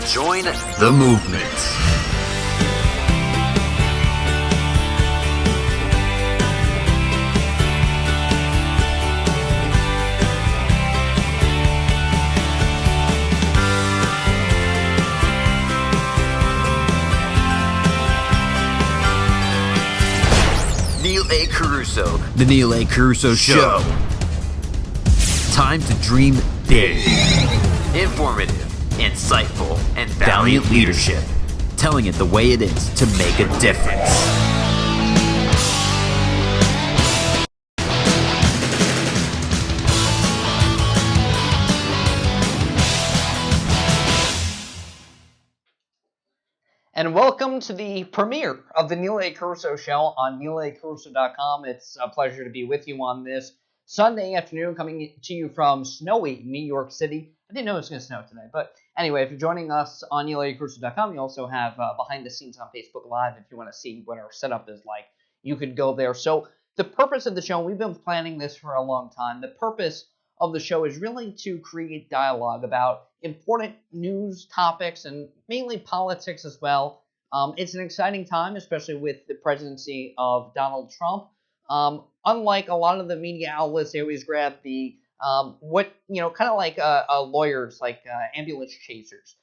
Join the movement. Neil A. Carousso, The Neil A. Carousso Show. Time to dream big. Informative, insightful, and valiant leadership. Telling it the way it is to make a difference. And welcome to the premiere of the Neil A. Carousso Show on neilacarousso.com. It's a pleasure to be with you on this Sunday afternoon, coming to you from snowy New York City. I didn't know it was going to snow today, but anyway, if you're joining us on neilacarousso.com, you also have behind the scenes on Facebook Live. If you want to see what our setup is like, you could go there. So the purpose of the show, we've been planning this for a long time. The purpose of the show is really to create dialogue about important news topics and mainly politics as well. It's an exciting time, especially with the presidency of Donald Trump. Unlike a lot of the media outlets, they always grab the kind of like lawyers, like ambulance chasers.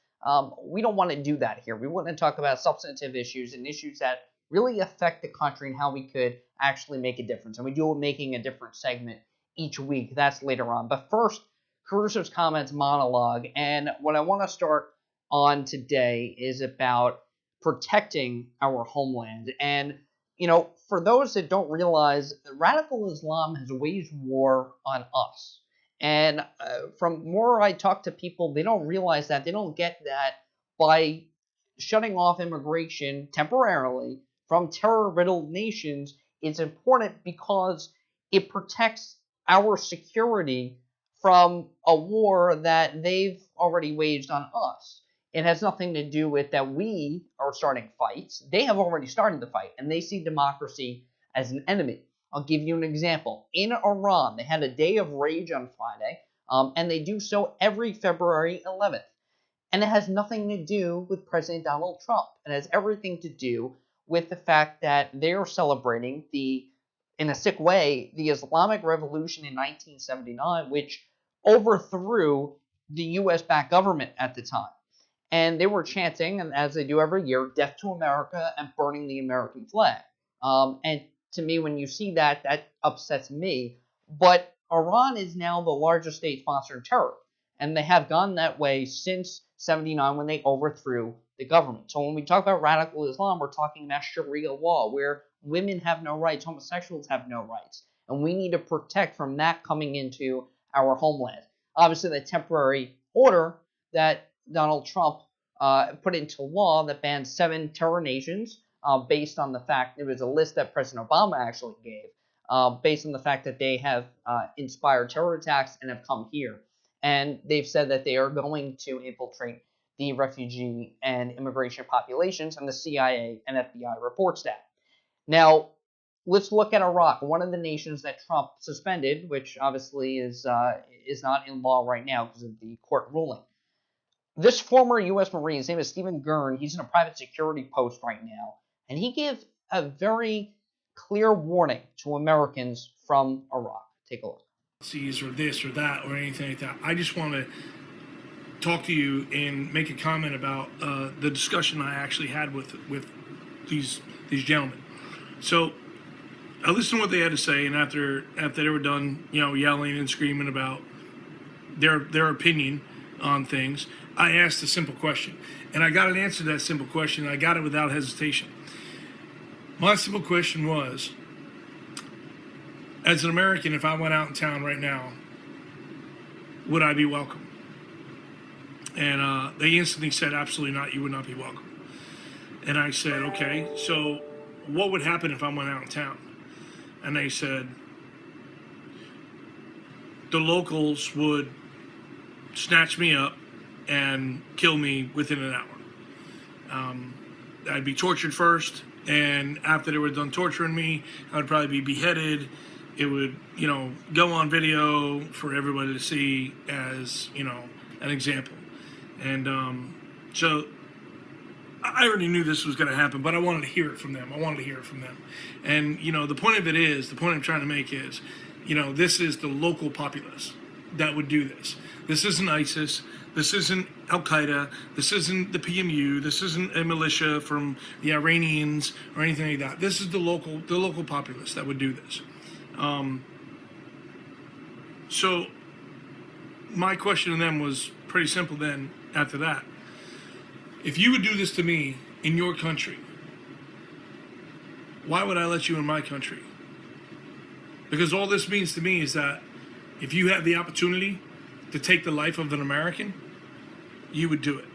We don't want to do that here. We want to talk about substantive issues and issues that really affect the country and how we could actually make a difference. And we do making a difference segment each week. That's later on. But first, Carousso's Comments monologue. And what I want to start on today is about protecting our homeland. And, for those that don't realize, radical Islam has waged war on us. And from more I talk to people, they don't realize that. They don't get that by shutting off immigration temporarily from terror-riddled nations. It's important because it protects our security from a war that they've already waged on us. It has nothing to do with that we are starting fights. They have already started the fight, and they see democracy as an enemy. I'll give you an example. In Iran, they had a day of rage on Friday, and they do so every February 11th. And it has nothing to do with President Donald Trump. It has everything to do with the fact that they're celebrating in a sick way, the Islamic Revolution in 1979, which overthrew the U.S.-backed government at the time. And they were chanting, and as they do every year, death to America and burning the American flag. And to me, when you see that, that upsets me. But Iran is now the largest state sponsor of terror. And they have gone that way since 79 when they overthrew the government. So when we talk about radical Islam, we're talking about Sharia law, where women have no rights, homosexuals have no rights. And we need to protect from that coming into our homeland. Obviously, the temporary order that Donald Trump put into law that bans 7 terror nations based on the fact, it was a list that President Obama actually gave, based on the fact that they have inspired terror attacks and have come here. And they've said that they are going to infiltrate the refugee and immigration populations, and the CIA and FBI reports that. Now, let's look at Iraq, one of the nations that Trump suspended, which obviously is not in law right now because of the court ruling. This former U.S. Marine, his name is Stephen Gurn, he's in a private security post right now, and he gave a very clear warning to Americans from Iraq. Take a look. Or this or that or anything like that. I just want to talk to you and make a comment about the discussion I actually had with these gentlemen. So I listened to what they had to say, and after they were done, yelling and screaming about their opinion on things, I asked a simple question, and I got an answer to that simple question. And I got it without hesitation. My simple question was, as an American, if I went out in town right now, would I be welcome? And they instantly said, absolutely not, you would not be welcome. And I said, okay, so what would happen if I went out in town? And they said, the locals would snatch me up and kill me within an hour. I'd be tortured first, and after they were done torturing me, I would probably be beheaded. It would, go on video for everybody to see as, an example. And So I already knew this was going to happen, but I wanted to hear it from them. And, the point I'm trying to make is, this is the local populace that would do this. This isn't ISIS. This isn't Al Qaeda. This isn't the PMU. This isn't a militia from the Iranians or anything like that. This is the local populace that would do this. So my question to them was pretty simple then after that. If you would do this to me in your country, why would I let you in my country? Because all this means to me is that if you have the opportunity to take the life of an American, you would do it.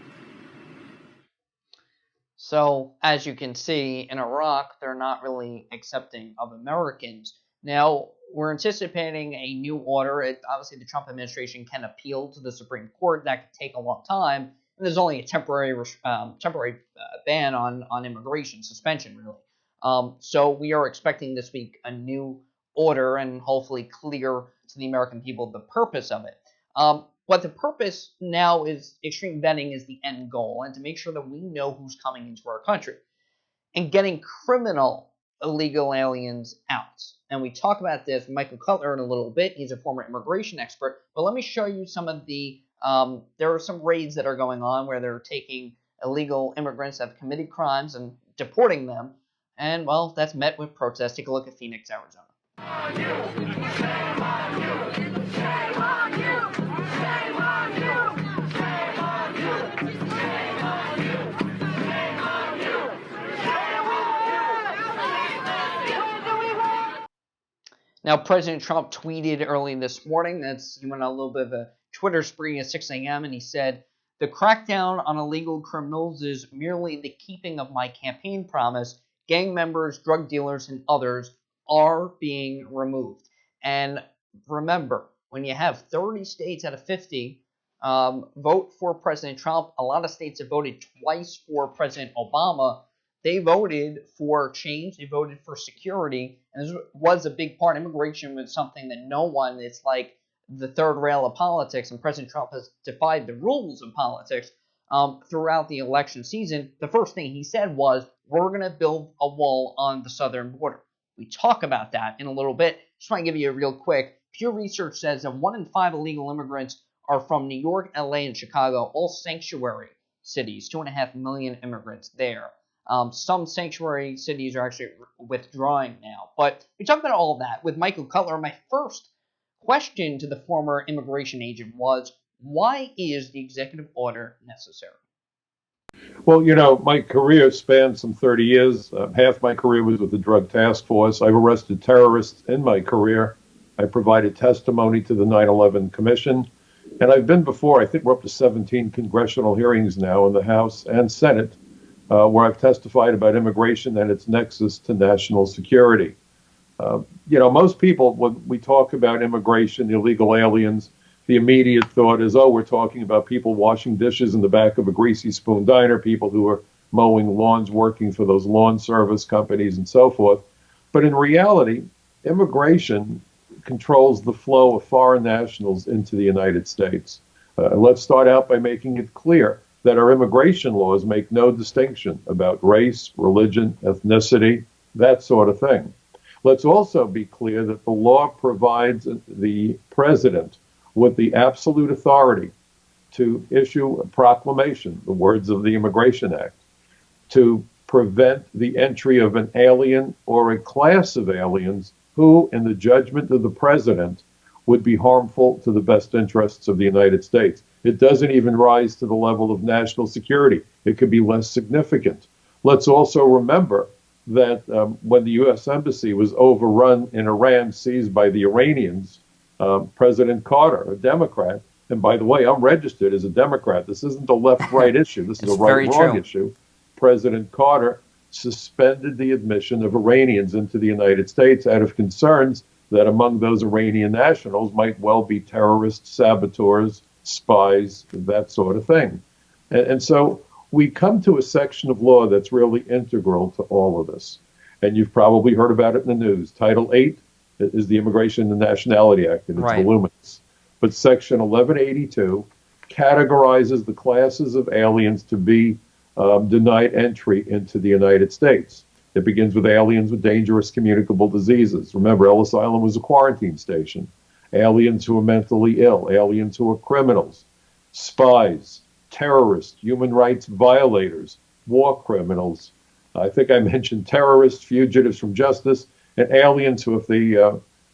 So, as you can see, in Iraq, they're not really accepting of Americans. Now, we're anticipating a new order. Obviously, the Trump administration can appeal to the Supreme Court. That could take a long time. And there's only a temporary ban on immigration, suspension, really. So we are expecting this week a new order and hopefully clear to the American people the purpose of it. But the purpose now is extreme vetting is the end goal, and to make sure that we know who's coming into our country and getting criminal illegal aliens out. And we talk about this with Michael Cutler in a little bit. He's a former immigration expert. But let me show you some of the there are some raids that are going on where they're taking illegal immigrants that have committed crimes and deporting them. And, well, that's met with protests. Take a look at Phoenix, Arizona. Now, President Trump tweeted early this morning, he went on a little bit of a Twitter spree at 6 a.m., and he said, "The crackdown on illegal criminals is merely the keeping of my campaign promise. Gang members, drug dealers, and others are being removed." And remember, when you have 30 states out of 50 vote for President Trump, a lot of states have voted twice for President Obama. They voted for change. They voted for security. And this was a big part. Immigration was something that it's like the third rail of politics. And President Trump has defied the rules of politics throughout the election season. The first thing he said was, we're going to build a wall on the southern border. We talk about that in a little bit. Just want to give you a real quick. Pew Research says that 1 in 5 illegal immigrants are from New York, LA, and Chicago, all sanctuary cities, 2.5 million immigrants there. Some sanctuary cities are actually withdrawing now. But we talked about all of that with Michael Cutler. My first question to the former immigration agent was, why is the executive order necessary? Well, my career spanned some 30 years. Half my career was with the Drug Task Force. I've arrested terrorists in my career. I provided testimony to the 9/11 Commission. And I've been before, I think we're up to 17 congressional hearings now in the House and Senate, where I've testified about immigration and its nexus to national security. Most people, when we talk about immigration, illegal aliens, the immediate thought is, we're talking about people washing dishes in the back of a greasy spoon diner, people who are mowing lawns, working for those lawn service companies and so forth. But in reality, immigration controls the flow of foreign nationals into the United States. Let's start out by making it clear that our immigration laws make no distinction about race, religion, ethnicity, that sort of thing. Let's also be clear that the law provides the president with the absolute authority to issue a proclamation, the words of the Immigration Act, to prevent the entry of an alien or a class of aliens who, in the judgment of the president, would be harmful to the best interests of the United States. It doesn't even rise to the level of national security. It could be less significant. Let's also remember that when the U.S. Embassy was overrun in Iran, seized by the Iranians, President Carter, a Democrat, and by the way, I'm registered as a Democrat. This isn't a left-right issue. This is a right-wrong issue. President Carter suspended the admission of Iranians into the United States out of concerns that among those Iranian nationals might well be terrorists, saboteurs, spies, that sort of thing. And so we come to a section of law that's really integral to all of this. And you've probably heard about it in the news. Title 8 is the Immigration and Nationality Act, and it's voluminous. But Section 1182 categorizes the classes of aliens to be denied entry into the United States. It begins with aliens with dangerous communicable diseases. Remember, Ellis Island was a quarantine station. Aliens who are mentally ill, aliens who are criminals, spies, terrorists, human rights violators, war criminals. I think I mentioned terrorists, fugitives from justice, and aliens who, if they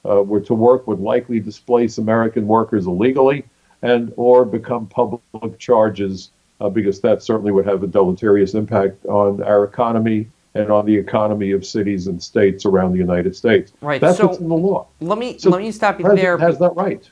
were to work, would likely displace American workers illegally and or become public charges, because that certainly would have a deleterious impact on our economy and on the economy of cities and states around the United States. Right. That's So what's in the law. let me So stop you the there. president has that right.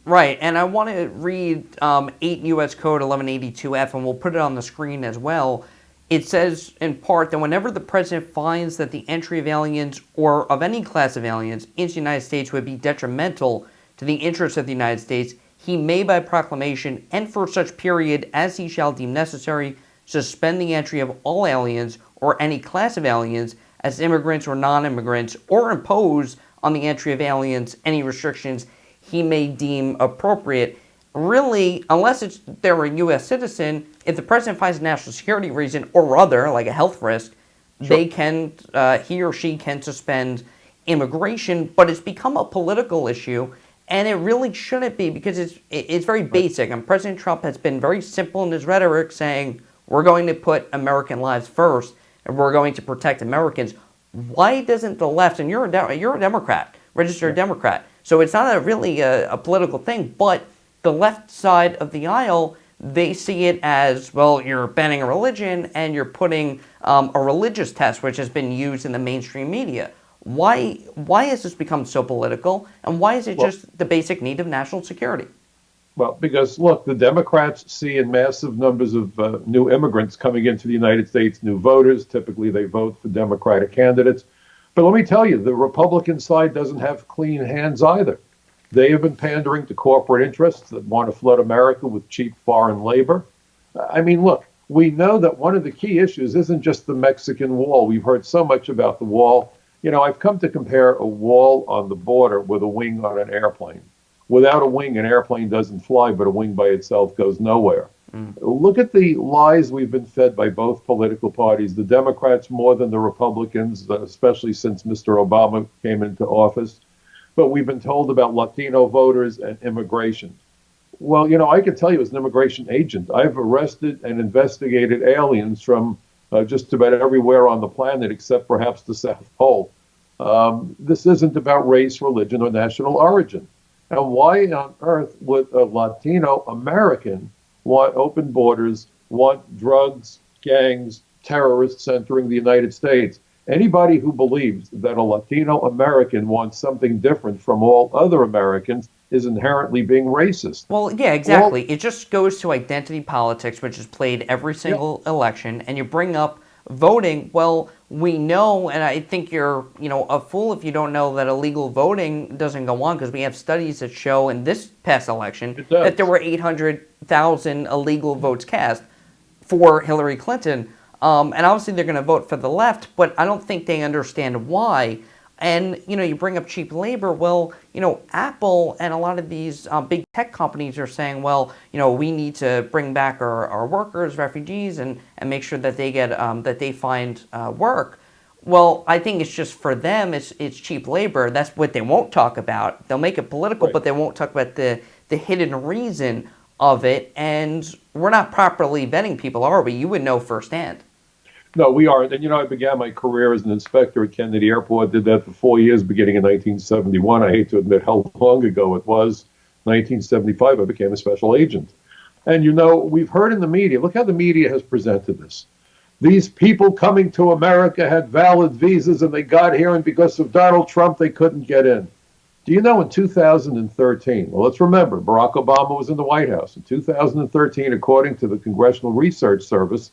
Right, and I want to read 8 U.S. Code 1182F, and we'll put it on the screen as well. It says, in part, that whenever the president finds that the entry of aliens or of any class of aliens into the United States would be detrimental to the interests of the United States, he may, by proclamation, and for such period as he shall deem necessary, suspend the entry of all aliens or any class of aliens as immigrants or non-immigrants, or impose on the entry of aliens any restrictions he may deem appropriate. Really, unless they're a U.S. citizen, if the president finds a national security reason or other, like a health risk, they can, he or she can suspend immigration. But it's become a political issue, and it really shouldn't be, because it's very basic. And President Trump has been very simple in his rhetoric, saying we're going to put American lives first and we're going to protect Americans. Why doesn't the left, and you're a Democrat, registered Democrat, so it's not really a political thing, but the left side of the aisle, they see it as, well, you're banning a religion and you're putting a religious test, which has been used in the mainstream media. Why has this become so political, and why is it just the basic need of national security? Well, because, look, the Democrats see in massive numbers of new immigrants coming into the United States, new voters. Typically, they vote for Democratic candidates. But let me tell you, the Republican side doesn't have clean hands either. They have been pandering to corporate interests that want to flood America with cheap foreign labor. I mean, look, we know that one of the key issues isn't just the Mexican wall. We've heard so much about the wall. You know, I've come to compare a wall on the border with a wing on an airplane. Without a wing, an airplane doesn't fly, but a wing by itself goes nowhere. Look at the lies we've been fed by both political parties, the Democrats more than the Republicans, especially since Mr. Obama came into office. But we've been told about Latino voters and immigration. Well, you know, I can tell you as an immigration agent, I've arrested and investigated aliens from just about everywhere on the planet, except perhaps the South Pole. This isn't about race, religion, or national origin. And why on earth would a Latino American want open borders, want drugs, gangs, terrorists entering the United States? Anybody who believes that a Latino American wants something different from all other Americans is inherently being racist. Well, yeah, exactly. It just goes to identity politics, which is played every single election, and you bring up voting. Well, we know, and I think you're, a fool if you don't know that illegal voting doesn't go on, because we have studies that show in this past election that there were 800,000 illegal votes cast for Hillary Clinton. And obviously they're going to vote for the left, but I don't think they understand why. And, you bring up cheap labor. Well, Apple and a lot of these big tech companies are saying, well, we need to bring back our workers, refugees, and make sure that they get that they find work. Well, I think it's just for them, it's cheap labor. That's what they won't talk about. They'll make it political, but they won't talk about the hidden reason of it. And we're not properly vetting people, are we? You would know firsthand. No, we aren't. And, I began my career as an inspector at Kennedy Airport, did that for 4 years, beginning in 1971. I hate to admit how long ago it was. 1975, I became a special agent. And, we've heard in the media, look how the media has presented this. These people coming to America had valid visas and they got here, and because of Donald Trump, they couldn't get in. Do you know in 2013, well, let's remember, Barack Obama was in the White House. In 2013, according to the Congressional Research Service,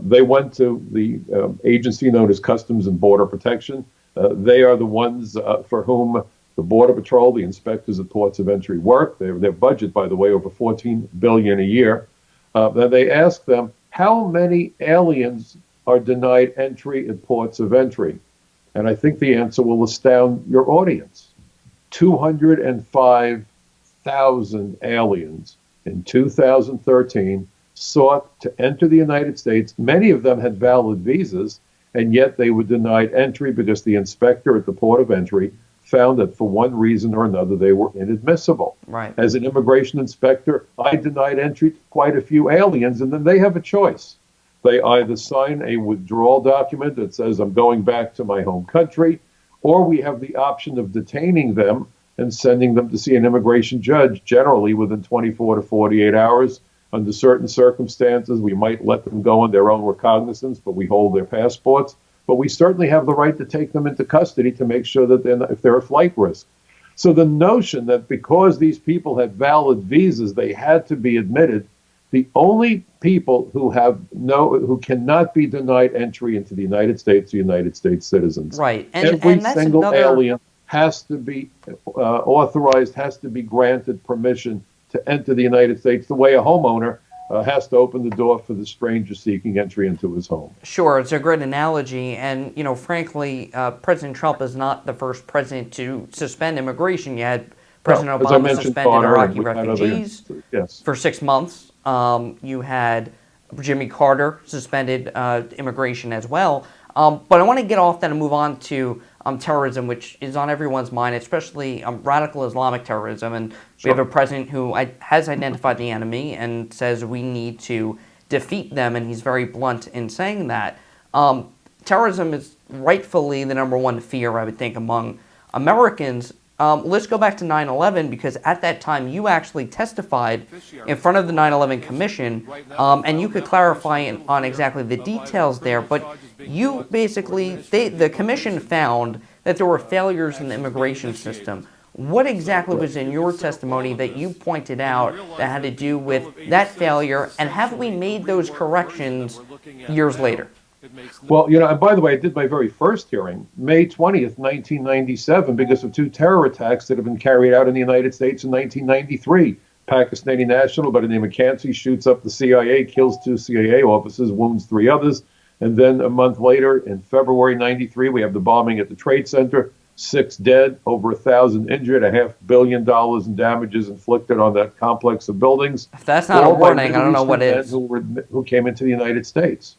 they went to the agency known as Customs and Border Protection. They are the ones for whom the Border Patrol, the inspectors at ports of entry work. Their budget, by the way, over $14 billion a year. Then they asked them, how many aliens are denied entry at ports of entry? And I think the answer will astound your audience. 205,000 aliens in 2013 sought to enter the United States. Many of them had valid visas, and yet they were denied entry because the inspector at the port of entry found that for one reason or another they were inadmissible. Right. As an immigration inspector, I denied entry to quite a few aliens, and then they have a choice. They either sign a withdrawal document that says I'm going back to my home country, or we have the option of detaining them and sending them to see an immigration judge, generally within 24 to 48 hours. Under certain circumstances, we might let them go on their own recognizance, but we hold their passports. But we certainly have the right to take them into custody to make sure that if they're a flight risk. So the notion that because these people had valid visas, they had to be admitted, the only people who cannot be denied entry into the United States are United States citizens. Right. Every and that's single another... alien has to be authorized, has to be granted permission to enter the United States the way a homeowner has to open the door for the stranger seeking entry into his home. Sure, it's a great analogy, and frankly, President Trump is not the first president to suspend immigration. You had President Obama suspended Iraqi refugees for 6 months. You had Jimmy Carter suspended immigration as well. But I want to get off that and move on to terrorism, which is on everyone's mind, especially radical Islamic terrorism. And we have a president who has identified the enemy and says we need to defeat them, and he's very blunt in saying that. Terrorism is rightfully the number one fear, I would think, among Americans. Let's go back to 9/11, because at that time you actually testified in front of the 9/11 Commission, and you could clarify on exactly the details there, but you basically, the Commission found that there were failures in the immigration system. What exactly was in your testimony that you pointed out that had to do with that failure, and have we made those corrections years later? Well, and by the way, I did my very first hearing, May 20th, 1997, because of two terror attacks that have been carried out in the United States in 1993. Pakistani national by the name of Carousso shoots up the CIA, kills 2 CIA officers, wounds 3 others. And then a month later, in February 93, we have the bombing at the Trade Center, 6 dead, over 1,000 injured, $500 million in damages inflicted on that complex of buildings. If that's not a warning, I don't know what is. Who came into the United States.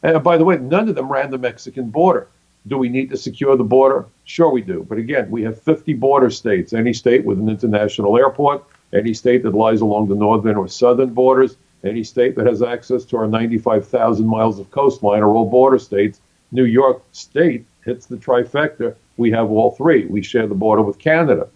And by the way, none of them ran the Mexican border. Do we need to secure the border? Sure we do. But again, we have 50 border states. Any state with an international airport, any state that lies along the northern or southern borders, any state that has access to our 95,000 miles of coastline are all border states. New York State hits the trifecta. We have all 3. We share the border with Canada.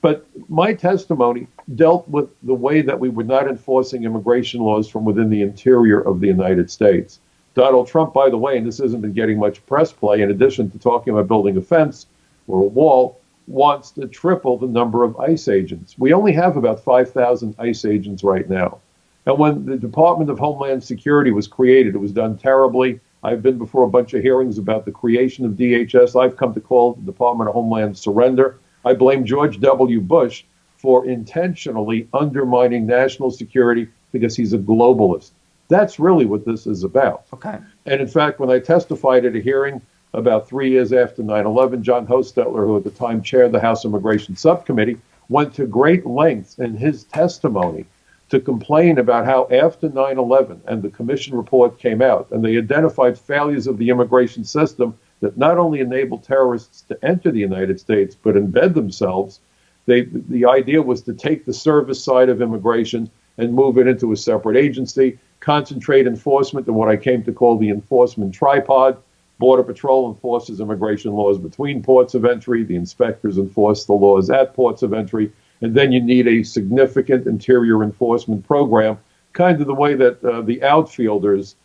But my testimony dealt with the way that we were not enforcing immigration laws from within the interior of the United States. Donald Trump, by the way, and this hasn't been getting much press play, in addition to talking about building a fence or a wall, wants to triple the number of ICE agents. We only have about 5,000 ICE agents right now. And when the Department of Homeland Security was created, it was done terribly. I've been before a bunch of hearings about the creation of DHS. I've come to call the Department of Homeland surrender. I blame George W. Bush for intentionally undermining national security because he's a globalist. That's really what this is about. Okay. And in fact, when I testified at a hearing about 3 years after 9/11, John Hostetler, who at the time chaired the House Immigration Subcommittee, went to great lengths in his testimony to complain about how after 9/11 and the commission report came out and they identified failures of the immigration system that not only enabled terrorists to enter the United States but embed themselves, the idea was to take the service side of immigration and move it into a separate agency, concentrate enforcement in what I came to call the enforcement tripod. Border Patrol enforces immigration laws between ports of entry. The inspectors enforce the laws at ports of entry. And then you need a significant interior enforcement program, kind of the way that the outfielders,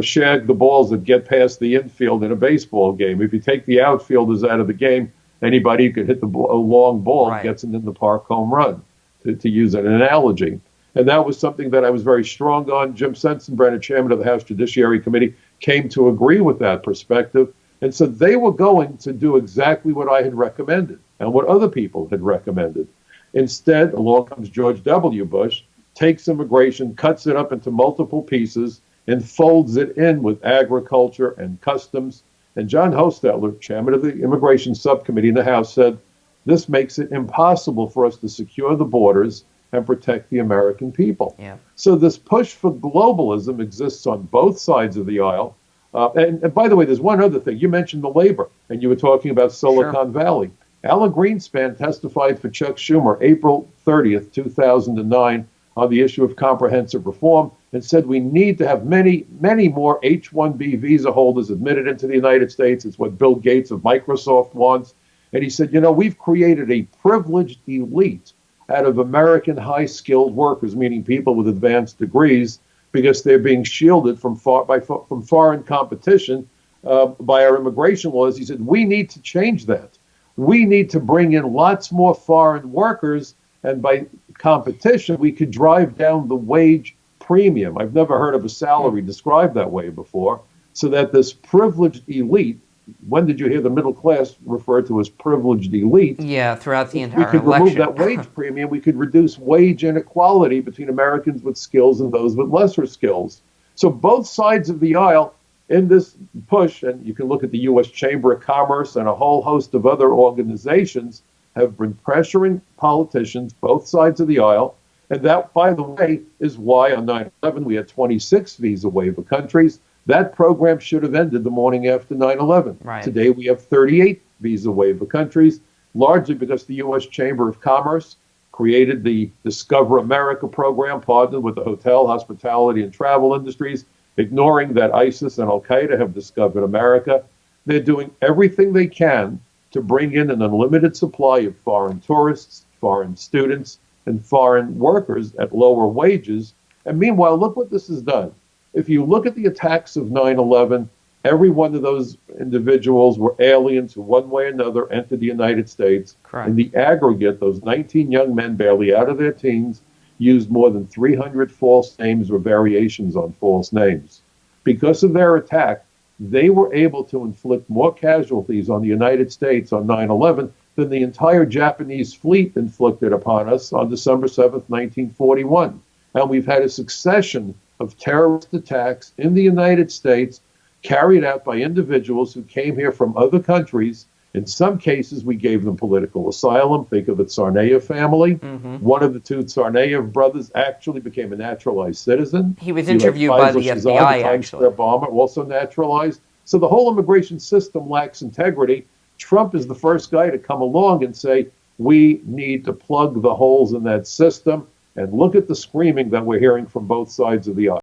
shag the balls that get past the infield in a baseball game. If you take the outfielders out of the game, anybody who could hit a long ball gets an in-the-park home run, to use an analogy. And that was something that I was very strong on. Jim Sensenbrenner, chairman of the House Judiciary Committee, came to agree with that perspective. And so they were going to do exactly what I had recommended and what other people had recommended. Instead, along comes George W. Bush, takes immigration, cuts it up into multiple pieces, and folds it in with agriculture and customs. And John Hostetler, chairman of the Immigration Subcommittee in the House, said, this makes it impossible for us to secure the borders and protect the American people. Yeah. So this push for globalism exists on both sides of the aisle. And by the way, there's one other thing. You mentioned the labor, and you were talking about Silicon Valley. Alan Greenspan testified for Chuck Schumer April 30th, 2009, on the issue of comprehensive reform, and said we need to have many, many more H-1B visa holders admitted into the United States. It's what Bill Gates of Microsoft wants. And he said, you know, we've created a privileged elite out of American high-skilled workers, meaning people with advanced degrees, because they're being shielded from foreign competition by our immigration laws. He said, we need to change that. We need to bring in lots more foreign workers, and by competition, we could drive down the wage premium. I've never heard of a salary described that way before. So that this privileged elite, when did you hear the middle class referred to as privileged elite? Yeah, throughout the entire election. We could remove that wage premium. We could reduce wage inequality between Americans with skills and those with lesser skills. So both sides of the aisle in this push, and you can look at the U.S. Chamber of Commerce and a whole host of other organizations, have been pressuring politicians, both sides of the aisle. And that, by the way, is why on 9/11 we had 26 visa waiver countries. That program should have ended the morning after 9/11. Right. Today we have 38 visa waiver countries, largely because the U.S. Chamber of Commerce created the Discover America program, partnered with the hotel, hospitality, and travel industries, ignoring that ISIS and Al-Qaeda have discovered America. They're doing everything they can to bring in an unlimited supply of foreign tourists, foreign students, and foreign workers at lower wages. And meanwhile, look what this has done. If you look at the attacks of 9/11, every one of those individuals were aliens who one way or another entered the United States. Correct. In the aggregate, those 19 young men, barely out of their teens, used more than 300 false names or variations on false names. Because of their attack, they were able to inflict more casualties on the United States on 9/11 than the entire Japanese fleet inflicted upon us on December 7th, 1941. And we've had a succession of terrorist attacks in the United States carried out by individuals who came here from other countries. In some cases, we gave them political asylum. Think of the Tsarnaev family. One of the two Tsarnaev brothers actually became a naturalized citizen. He was interviewed by the FBI, actually. Obama also naturalized. So the whole immigration system lacks integrity. Trump is the first guy to come along and say, we need to plug the holes in that system. And look at the screaming that we're hearing from both sides of the aisle.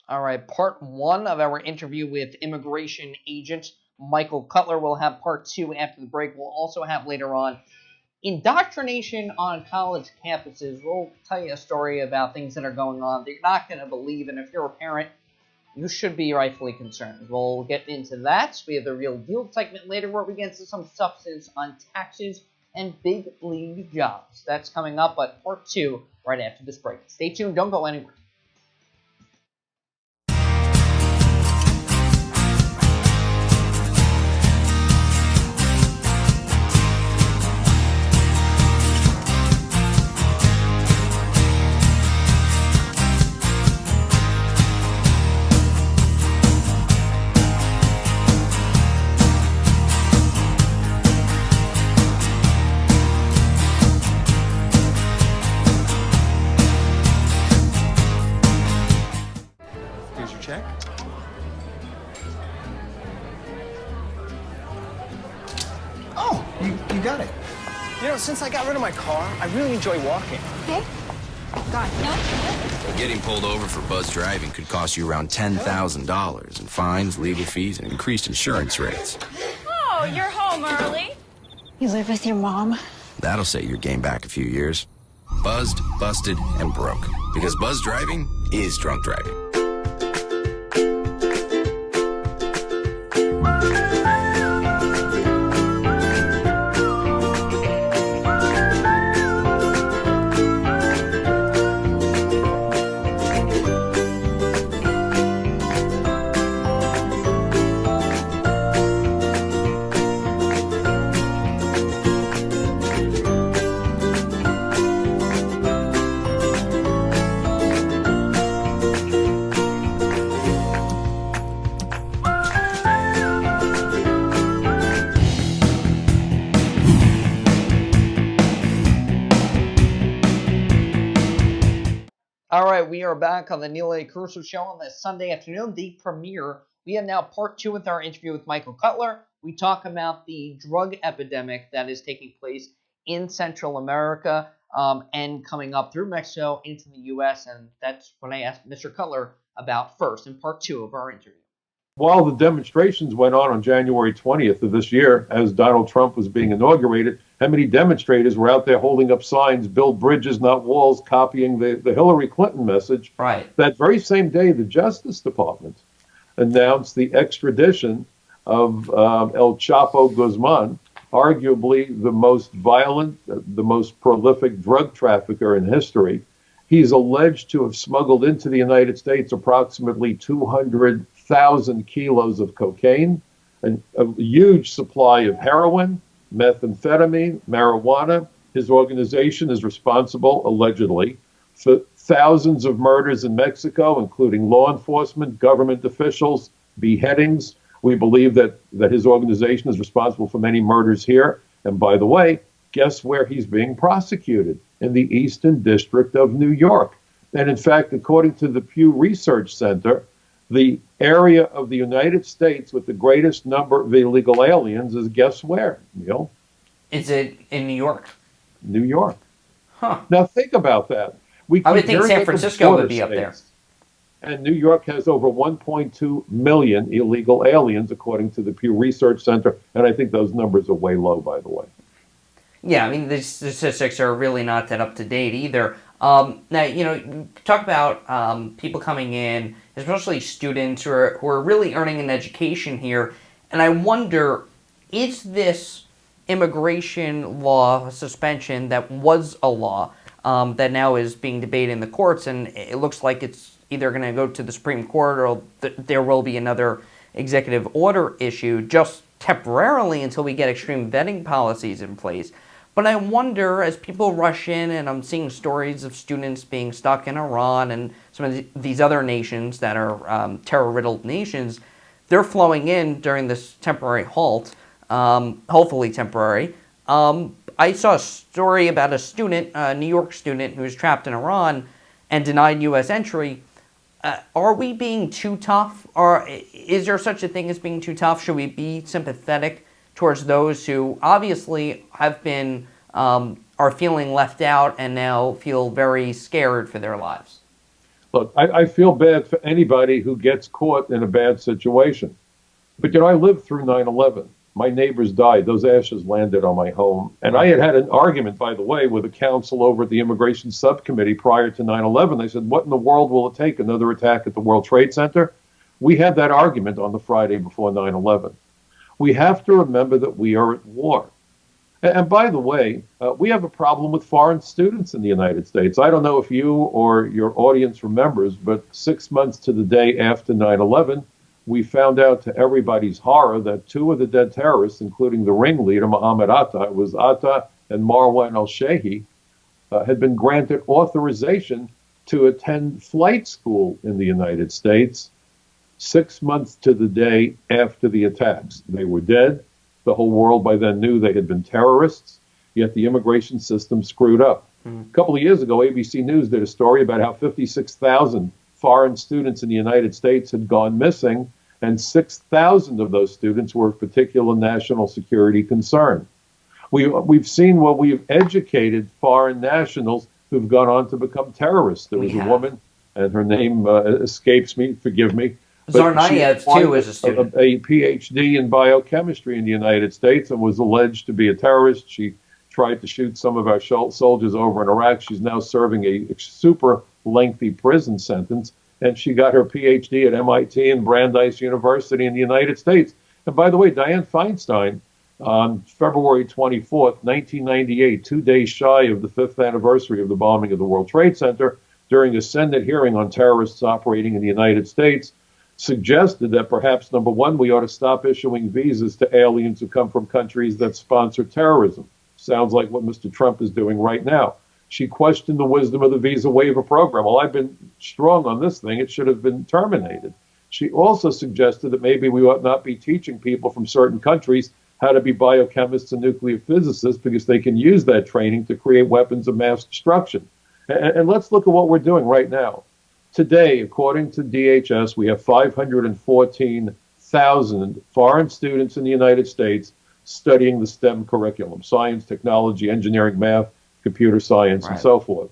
All right, part one of our interview with immigration agent Michael Cutler. We'll have part two after the break. We'll also have later on indoctrination on college campuses. We'll tell you a story about things that are going on that you're not going to believe, and if you're a parent, you should be rightfully concerned. We'll get into that. We have the Real Deal segment later where we get into some substance on taxes and big league jobs. That's coming up, but part two right after this break. Stay tuned. Don't go anywhere. You got it. You know, since I got rid of my car, I really enjoy walking. Okay. God, no. Getting pulled over for buzz driving could cost you around $10,000 in fines, legal fees, and increased insurance rates. Oh, you're home early. You live with your mom? That'll set your game back a few years. Buzzed, busted, and broke. Because buzz driving is drunk driving. we are back on the Neil A. Carousso Show on this Sunday afternoon, the premiere. We have now part 2 with our interview with Michael Cutler. We talk about the drug epidemic that is taking place in Central America and coming up through Mexico into the U.S., and that's what I asked Mr. Cutler about first in part 2 of our interview. While the demonstrations went on January 20th of this year, as Donald Trump was being inaugurated, how many demonstrators were out there holding up signs, build bridges, not walls, copying the Hillary Clinton message? Right. That very same day, the Justice Department announced the extradition of El Chapo Guzman, arguably the most violent, the most prolific drug trafficker in history. He's alleged to have smuggled into the United States approximately 200,000 kilos of cocaine, and a huge supply of heroin, methamphetamine, marijuana. His organization is responsible, allegedly, for thousands of murders in Mexico, including law enforcement, government officials, beheadings. We believe that his organization is responsible for many murders here. And by the way, guess where he's being prosecuted? In the Eastern District of New York. And in fact, according to the Pew Research Center, the area of the United States with the greatest number of illegal aliens is guess where, Neil? Is it in New York? New York. Huh. Now think about that. I would think San Francisco would be up there. And New York has over 1.2 million illegal aliens, according to the Pew Research Center. And I think those numbers are way low, by the way. Yeah, I mean, the statistics are really not that up to date either. Now, talk about people coming in, especially students who are really earning an education here. And I wonder, is this immigration law suspension that was a law that now is being debated in the courts, and it looks like it's either going to go to the Supreme Court or there will be another executive order issued just temporarily until we get extreme vetting policies in place. But I wonder, as people rush in, and I'm seeing stories of students being stuck in Iran and some of these other nations that are terror-riddled nations, they're flowing in during this temporary halt, hopefully temporary. I saw a story about a student, a New York student, who was trapped in Iran and denied U.S. entry. Are we being too tough? Or is there such a thing as being too tough? Should we be sympathetic towards those who obviously have been, are feeling left out and now feel very scared for their lives? Look, I feel bad for anybody who gets caught in a bad situation. But, I lived through 9/11. My neighbors died. Those ashes landed on my home. And I had an argument, by the way, with a counsel over at the Immigration Subcommittee prior to 9/11. They said, what in the world will it take? Another attack at the World Trade Center? We had that argument on the Friday before 9/11. We have to remember that we are at war. And by the way, we have a problem with foreign students in the United States. I don't know if you or your audience remembers, but 6 months to the day after 9/11, we found out to everybody's horror that 2 of the dead terrorists, including the ringleader, Mohammed Atta, it was Atta and Marwan al-Shehi, had been granted authorization to attend flight school in the United States 6 months to the day after the attacks. They were dead. The whole world by then knew they had been terrorists, yet the immigration system screwed up. A couple of years ago, ABC News did a story about how 56,000 foreign students in the United States had gone missing, and 6,000 of those students were of particular national security concern. We've seen where we've educated foreign nationals who've gone on to become terrorists. There was a woman, and her name escapes me, forgive me. Zarnayev, too, is a student. A PhD in biochemistry in the United States and was alleged to be a terrorist. She tried to shoot some of our soldiers over in Iraq. She's now serving a super lengthy prison sentence, and she got her PhD at MIT and Brandeis University in the United States. And by the way, Dianne Feinstein, on February 24th, 1998, 2 days shy of the 5th anniversary of the bombing of the World Trade Center, during a Senate hearing on terrorists operating in the United States, suggested that perhaps, number one, we ought to stop issuing visas to aliens who come from countries that sponsor terrorism. Sounds like what Mr. Trump is doing right now. She questioned the wisdom of the visa waiver program. Well, I've been strong on this thing. It should have been terminated. She also suggested that maybe we ought not be teaching people from certain countries how to be biochemists and nuclear physicists because they can use that training to create weapons of mass destruction. And let's look at what we're doing right now. Today, according to DHS, we have 514,000 foreign students in the United States studying the STEM curriculum: science, technology, engineering, math, computer science, and so forth.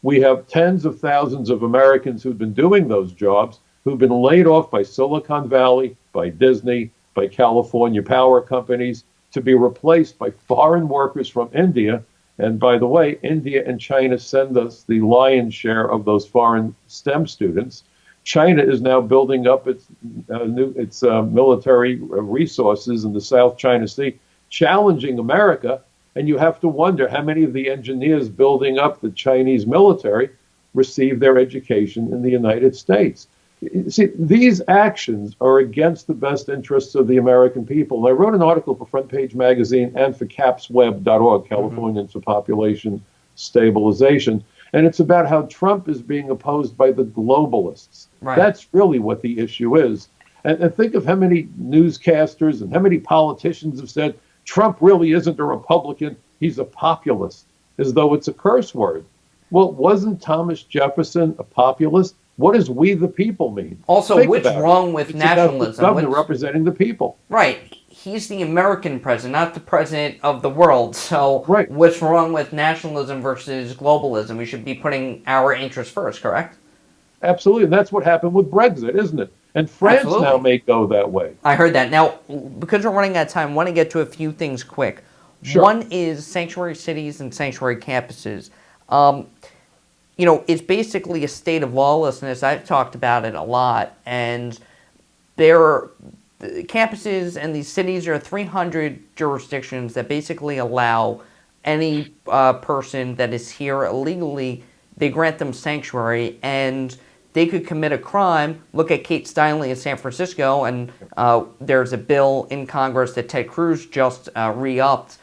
We have tens of thousands of Americans who've been doing those jobs, who've been laid off by Silicon Valley, by Disney, by California power companies, to be replaced by foreign workers from India. And by the way, India and China send us the lion's share of those foreign STEM students. China is now building up its military resources in the South China Sea, challenging America. And you have to wonder how many of the engineers building up the Chinese military receive their education in the United States. See, these actions are against the best interests of the American people. And I wrote an article for Front Page Magazine and for capsweb.org, Californians for Population Stabilization. And it's about how Trump is being opposed by the globalists. That's really what the issue is. And think of how many newscasters and how many politicians have said, Trump really isn't a Republican, he's a populist, as though it's a curse word. Well, wasn't Thomas Jefferson a populist? What does we the people mean? Also, what's wrong with nationalism? It's about the governor representing the people. Right. He's the American president, not the president of the world. So what's wrong with nationalism versus globalism? We should be putting our interests first, correct? Absolutely. And that's what happened with Brexit, isn't it? And France now may go that way. I heard that. Now, because we're running out of time, I want to get to a few things quick. Sure. One is sanctuary cities and sanctuary campuses. You know, it's basically a state of lawlessness. I've talked about it a lot. And campuses and these cities are 300 jurisdictions that basically allow any person that is here illegally, they grant them sanctuary, and they could commit a crime. Look at Kate Steinle in San Francisco, and there's a bill in Congress that Ted Cruz just re-upped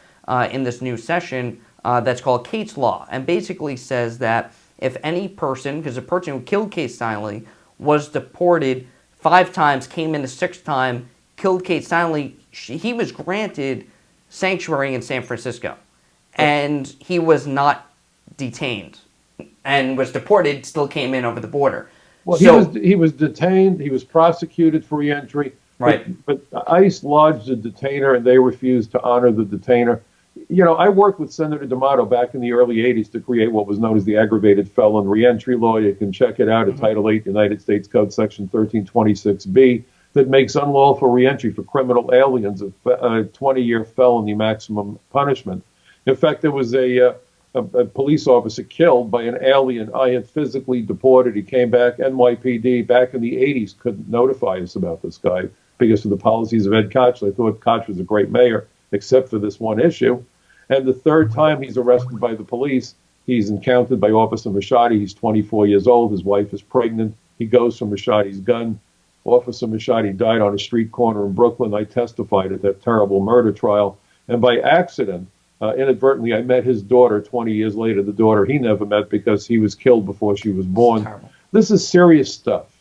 in this new session that's called Kate's Law, and basically says that if any person, because the person who killed Kate Steinle was deported 5 times, came in the 6th time, killed Kate Steinle, he was granted sanctuary in San Francisco. And he was not detained and was deported, still came in over the border. Well, he was detained, he was prosecuted for re-entry, but ICE lodged a detainer and they refused to honor the detainer. You know, I worked with Senator D'Amato back in the early 80s to create what was known as the aggravated felon reentry law. You can check it out at Title 8 United States Code Section 1326B that makes unlawful reentry for criminal aliens a 20-year felony maximum punishment. In fact, there was a police officer killed by an alien I had physically deported. He came back, NYPD, back in the 80s, couldn't notify us about this guy because of the policies of Ed Koch. They thought Koch was a great mayor, except for this one issue. And the 3rd time he's arrested by the police, he's encountered by Officer Machadi. He's 24 years old. His wife is pregnant. He goes for Machadi's gun. Officer Machadi died on a street corner in Brooklyn. I testified at that terrible murder trial. And by accident, inadvertently, I met his daughter 20 years later, the daughter he never met because he was killed before she was born. This is serious stuff.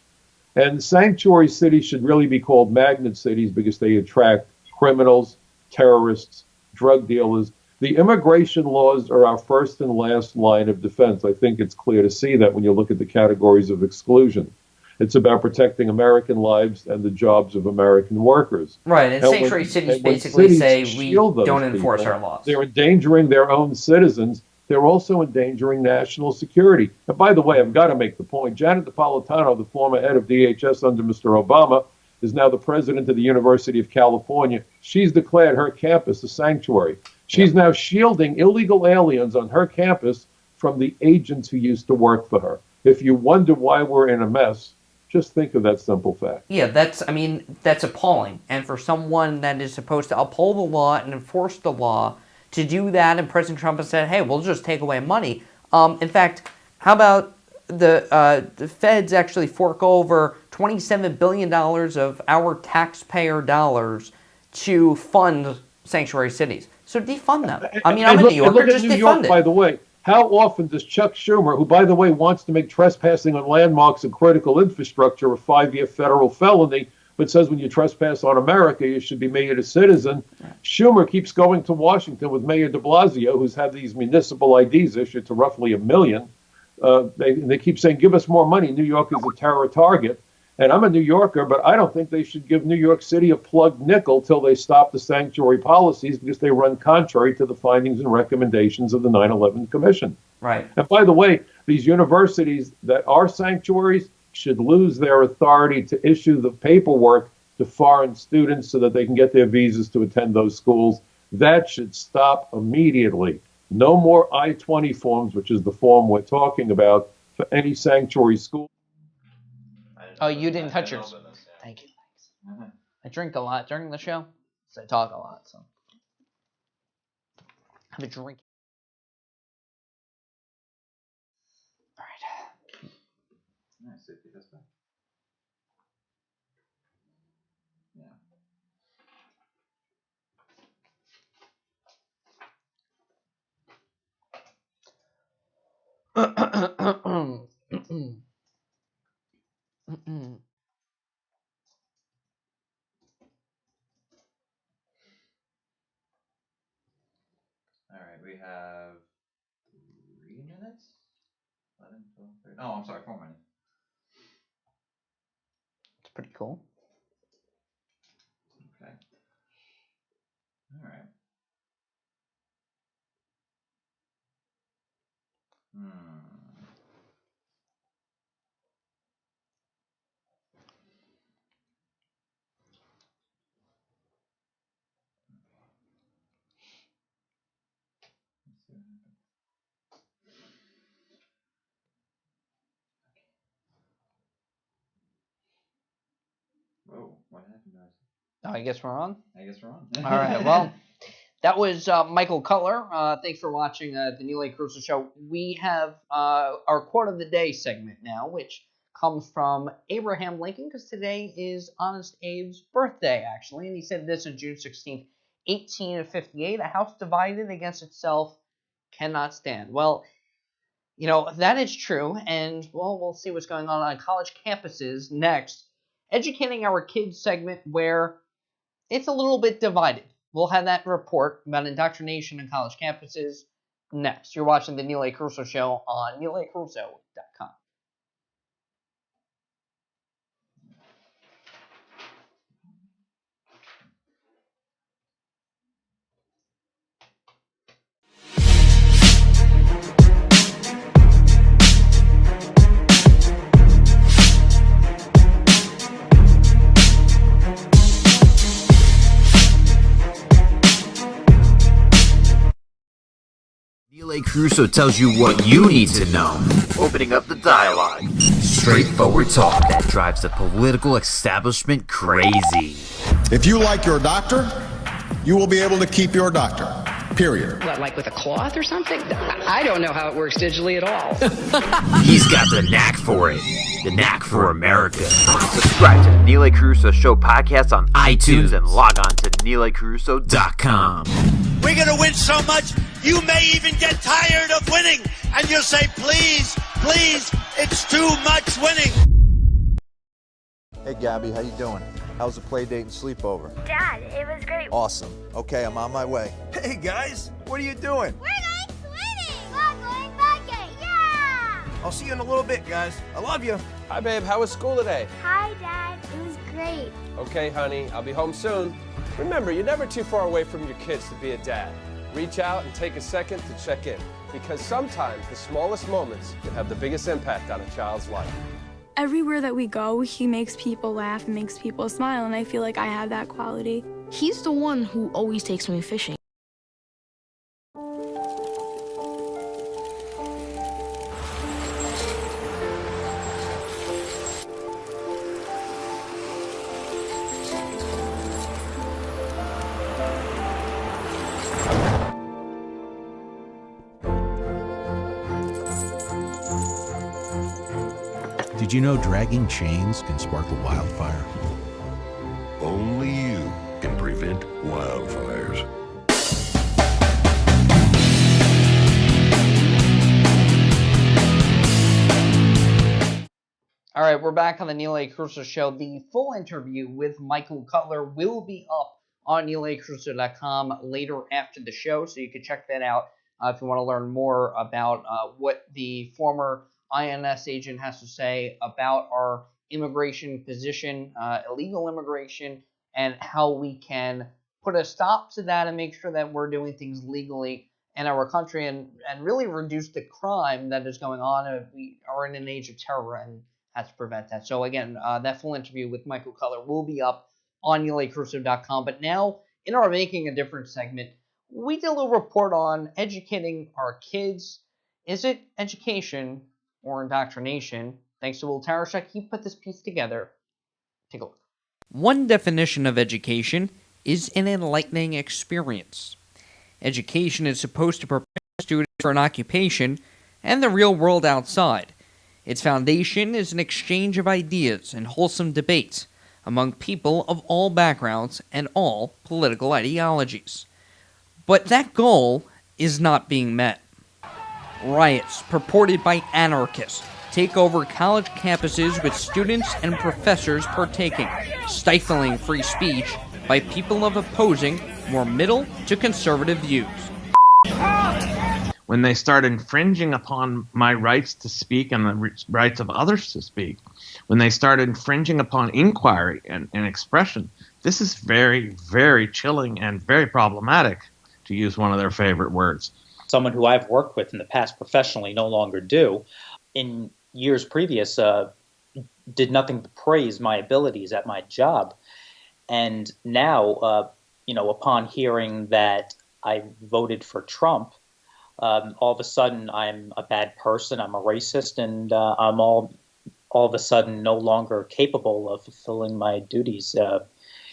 And sanctuary cities should really be called magnet cities because they attract criminals, terrorists, drug dealers. The immigration laws are our first and last line of defense. I think it's clear to see that when you look at the categories of exclusion. It's about protecting American lives and the jobs of American workers. Right, and sanctuary cities basically say we don't enforce our laws. They're endangering their own citizens. They're also endangering national security. And by the way, I've got to make the point, Janet Napolitano, the former head of DHS under Mr. Obama, is now the president of the University of California. She's declared her campus a sanctuary. She's now shielding illegal aliens on her campus from the agents who used to work for her. If you wonder why we're in a mess, just think of that simple fact. Yeah, that's appalling. And for someone that is supposed to uphold the law and enforce the law, to do that, and President Trump has said, hey, we'll just take away money. In fact, how about the feds actually fork over $27 billion of our taxpayer dollars to fund sanctuary cities? So defund them. I mean, I'm a New Yorker, just defund it. By the way, how often does Chuck Schumer, who, by the way, wants to make trespassing on landmarks and critical infrastructure a 5-year federal felony, but says when you trespass on America, you should be made a citizen. Schumer keeps going to Washington with Mayor de Blasio, who's had these municipal IDs issued to roughly 1 million. They keep saying, give us more money. New York is a terror target. And I'm a New Yorker, but I don't think they should give New York City a plug nickel till they stop the sanctuary policies, because they run contrary to the findings and recommendations of the 9/11 Commission. Right. And by the way, these universities that are sanctuaries should lose their authority to issue the paperwork to foreign students so that they can get their visas to attend those schools. That should stop immediately. No more I-20 forms, which is the form we're talking about, for any sanctuary school. Oh, you didn't touch yours. Thank you. I drink a lot during the show, so I talk a lot. So have a drink. All right. Nice. Safety test back. All right, we have 3 minutes. 11, 12, 13. Oh, I'm sorry, 4 minutes. It's pretty cool. Okay. All right. Let's see what happens. Whoa, what happened to us? Oh, I guess we're on. I guess we're on. All right. Well, that was Michael Cutler. Thanks for watching the Neil A. Carousso Show. We have our quote of the day segment now, which comes from Abraham Lincoln, because today is Honest Abe's birthday, actually. And he said this on June 16th, 1858, a house divided against itself cannot stand. Well, you know, that is true. And, well, we'll see what's going on college campuses next. Educating our kids segment where it's a little bit divided. We'll have that report about indoctrination in college campuses next. You're watching the Neil A. Carousso Show on neilacarousso.com. Neil A. Carousso tells you what you need to know, opening up the dialogue. Straightforward talk that drives the political establishment crazy. If you like your doctor, you will be able to keep your doctor. Period. What, like with a cloth or something? I don't know how it works digitally at all. He's got the knack for it. The knack for America. Subscribe to the Neil A. Carousso Show podcast on iTunes and log on to neilacarousso.com. We're going to win so much, you may even get tired of winning. And you'll say, please, please, it's too much winning. Hey, Gabby, how you doing? How's the play date and sleepover? Dad, it was great. Awesome. Okay, I'm on my way. Hey, guys, what are you doing? We're going swimming. We're going biking. Yeah! I'll see you in a little bit, guys. I love you. Hi, babe. How was school today? Hi, Dad. It was great. Okay, honey. I'll be home soon. Remember, you're never too far away from your kids to be a dad. Reach out and take a second to check in, because sometimes the smallest moments can have the biggest impact on a child's life. Everywhere that we go, he makes people laugh and makes people smile, and I feel like I have that quality. He's the one who always takes me fishing. Did you know dragging chains can spark a wildfire? Only you can prevent wildfires. All right, we're back on the Neil A. Carousso Show. The full interview with Michael Cutler will be up on neilacarousso.com later after the show, so you can check that out if you want to learn more about what the former INS agent has to say about our immigration position, illegal immigration, and how we can put a stop to that and make sure that we're doing things legally in our country and really reduce the crime that is going on. We are in an age of terror and have to prevent that. So again, that full interview with Michael Culler will be up on likeable.com. But now, in our Making a Difference segment, we did a little report on educating our kids. Is it education or indoctrination? Thanks to Will Tarashek, he put this piece together. Take a look. One definition of education is an enlightening experience. Education is supposed to prepare students for an occupation and the real world outside. Its foundation is an exchange of ideas and wholesome debates among people of all backgrounds and all political ideologies. But that goal is not being met. Riots purported by anarchists take over college campuses with students and professors partaking, stifling free speech by people of opposing more middle to conservative views. When they start infringing upon my rights to speak and the rights of others to speak, when they start infringing upon inquiry and expression, this is very, very chilling and very problematic, to use one of their favorite words. Someone who I've worked with in the past professionally, no longer do, in years previous, did nothing but praise my abilities at my job. And now, upon hearing that I voted for Trump, all of a sudden I'm a bad person, I'm a racist, and I'm all of a sudden no longer capable of fulfilling my duties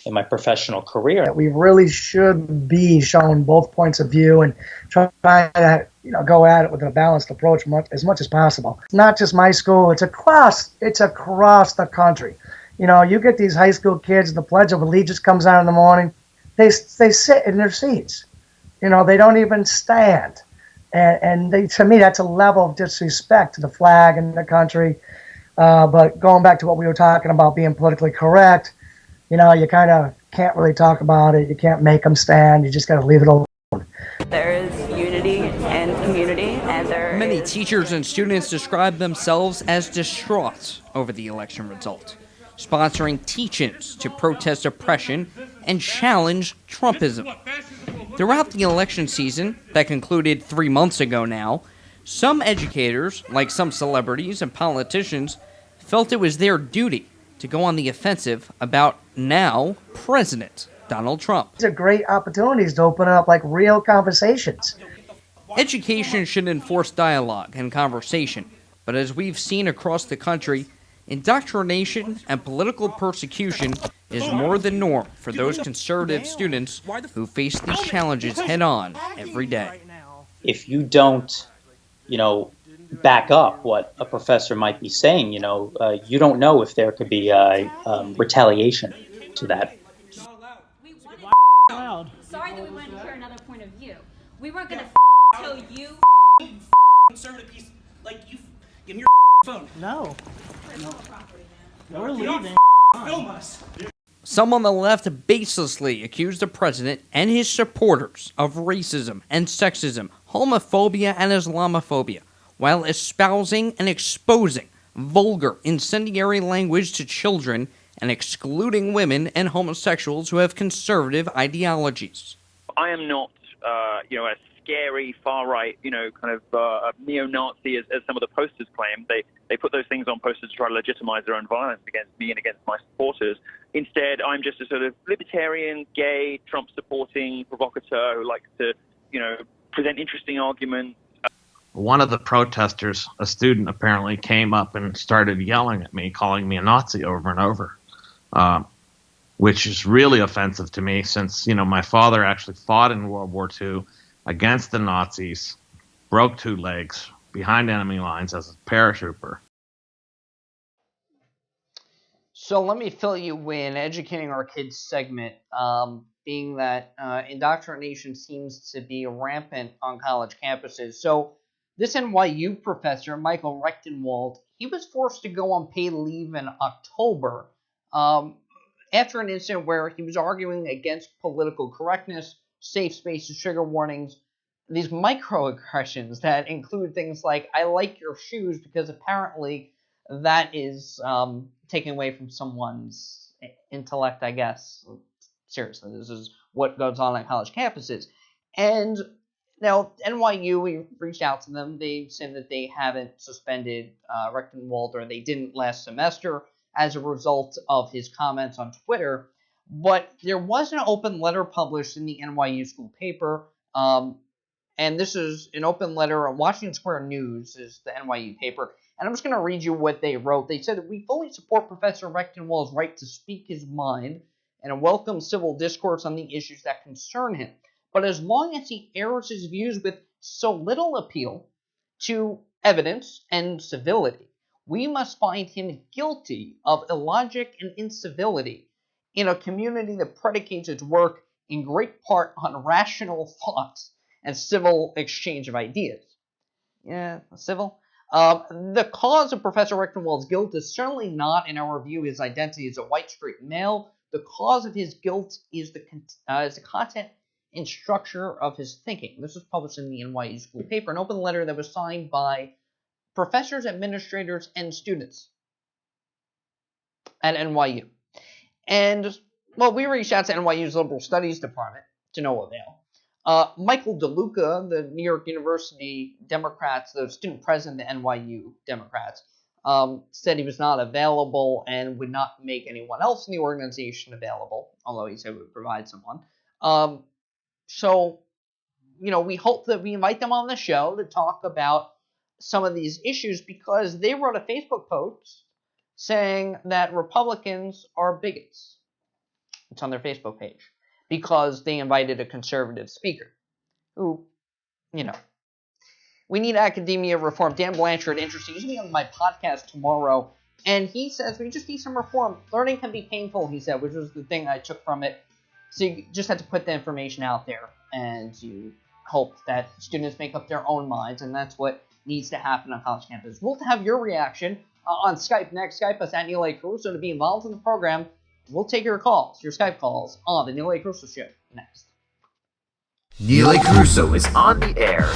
in my professional career. We really should be showing both points of view and trying to go at it with a balanced approach as much as possible. It's not just my school, it's across the country. You get these high school kids, the Pledge of Allegiance comes on in the morning, they sit in their seats. They don't even stand. And to me, that's a level of disrespect to the flag and the country. But going back to what we were talking about, being politically correct, you kind of can't really talk about it. You can't make them stand. You just got to leave it alone. There is unity and community, and Many teachers and students describe themselves as distraught over the election result, sponsoring teach-ins to protest oppression and challenge Trumpism. Throughout the election season that concluded 3 months ago now, some educators, like some celebrities and politicians, felt it was their duty to go on the offensive about now President Donald Trump. These are great opportunities to open up real conversations. Education should enforce dialogue and conversation, but as we've seen across the country, indoctrination and political persecution is more than norm for those conservative students who face these challenges head-on every day. If you don't, back up what a professor might be saying, you don't know if there could be retaliation to that. Sorry that we wanted to hear another point of view. We weren't going to tell you conservative piece you give me your phone. No. We're leaving. Film us. Some on the left baselessly accused the president and his supporters of racism and sexism, homophobia and Islamophobia, while espousing and exposing vulgar, incendiary language to children and excluding women and homosexuals who have conservative ideologies. I am not, a scary far-right, a neo-Nazi as some of the posters claim. They put those things on posters to try to legitimize their own violence against me and against my supporters. Instead, I'm just a sort of libertarian, gay, Trump-supporting provocateur who likes to, present interesting arguments. One of the protesters, a student apparently, came up and started yelling at me, calling me a Nazi over and over, which is really offensive to me since, my father actually fought in World War II against the Nazis, broke 2 legs behind enemy lines as a paratrooper. So let me fill you in, educating our kids segment, being that indoctrination seems to be rampant on college campuses. So this NYU professor, Michael Rechtenwald, he was forced to go on paid leave in October after an incident where he was arguing against political correctness, safe spaces, trigger warnings, these microaggressions that include things like "I like your shoes" because apparently that is taking away from someone's intellect, I guess. Seriously, this is what goes on college campuses. And now, NYU, we reached out to them. They said that they haven't suspended Rechtenwald, or they didn't last semester, as a result of his comments on Twitter. But there was an open letter published in the NYU school paper. And this is an open letter. Washington Square News is the NYU paper. And I'm just going to read you what they wrote. They said, "We fully support Professor Rechtenwald's right to speak his mind and welcome civil discourse on the issues that concern him. But as long as he airs his views with so little appeal to evidence and civility, we must find him guilty of illogic and incivility in a community that predicates its work in great part on rational thoughts and civil exchange of ideas." Yeah, civil? The cause of Professor Rechtenwald's guilt is certainly not, in our view, his identity as a white straight male. The cause of his guilt is the content and structure of his thinking. This was published in the NYU school paper, an open letter that was signed by professors, administrators, and students at NYU. And, well, we reached out to NYU's Liberal Studies Department to no avail. Michael DeLuca, the New York University Democrats, the student president of the NYU Democrats, said he was not available and would not make anyone else in the organization available, although he said he would provide someone. So, we hope that we invite them on the show to talk about some of these issues, because they wrote a Facebook post saying that Republicans are bigots. It's on their Facebook page, because they invited a conservative speaker who, we need academia reform. Dan Blanchard, interesting. He's going to be on my podcast tomorrow, and he says we just need some reform. Learning can be painful, he said, which was the thing I took from it. So you just have to put the information out there, and you hope that students make up their own minds, and that's what needs to happen on college campus. We'll have your reaction on Skype next. Skype us at Neil A. Carousso to be involved in the program. We'll take your calls, your Skype calls, on the Neil A. Carousso Show next. Neil A. Carousso is on the air.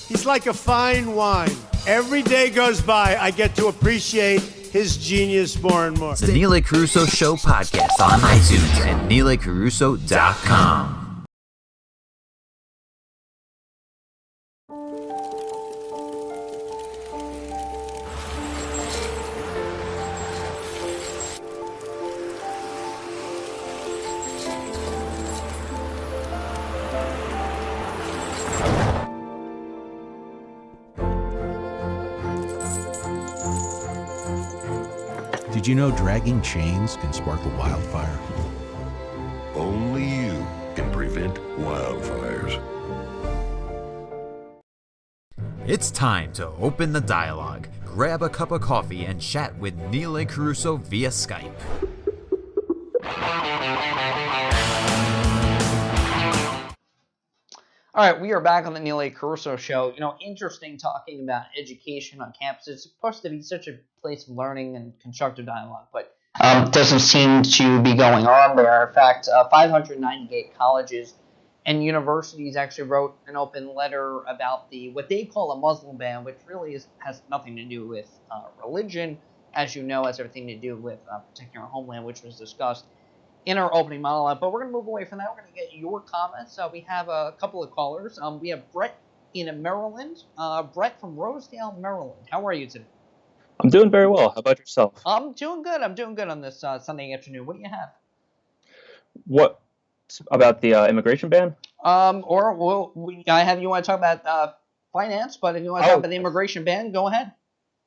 He's like a fine wine. Every day goes by, I get to appreciate his genius more and more. It's the Neil A. Carousso Show podcast on iTunes and NeilACarousso.com. Did you know dragging chains can spark a wildfire? Only you can prevent wildfires. It's time to open the dialogue. Grab a cup of coffee and chat with Neil A. Carousso via Skype. All right, we are back on the Neil A. Carousso Show. Interesting talking about education on campus. It's supposed to be such a place of learning and constructive dialogue, but doesn't seem to be going on there. In fact, 598 colleges and universities actually wrote an open letter about what they call a Muslim ban, which really has nothing to do with religion, as you know, has everything to do with protecting our homeland, which was discussed in our opening monologue. But we're going to move away from that. We're going to get your comments. We have a couple of callers. We have Brett in Maryland. Brett from Rosedale, Maryland. How are you today? I'm doing very well. How about yourself? I'm doing good. I'm doing good on this Sunday afternoon. What do you have? What about the immigration ban? I have you want to talk about finance, but if you want to talk about the immigration ban, go ahead.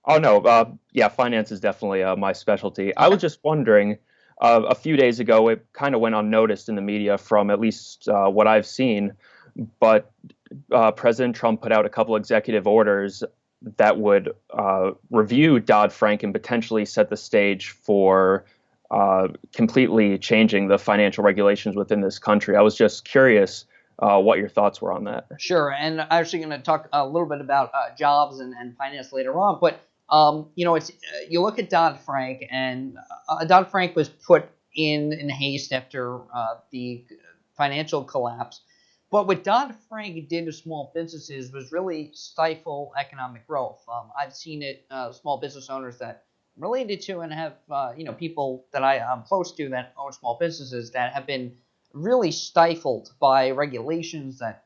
Oh no, finance is definitely my specialty. Okay. I was just wondering. A few days ago, it kind of went unnoticed in the media from at least what I've seen, but President Trump put out a couple executive orders that would review Dodd-Frank and potentially set the stage for completely changing the financial regulations within this country. I was just curious what your thoughts were on that. Sure, and I'm actually going to talk a little bit about jobs and finance later on, but it's you look at Dodd-Frank, and Dodd-Frank was put in haste after the financial collapse. But what Dodd-Frank did to small businesses was really stifle economic growth. I've seen it, small business owners that I'm related to and have, people that I'm close to that own small businesses that have been really stifled by regulations that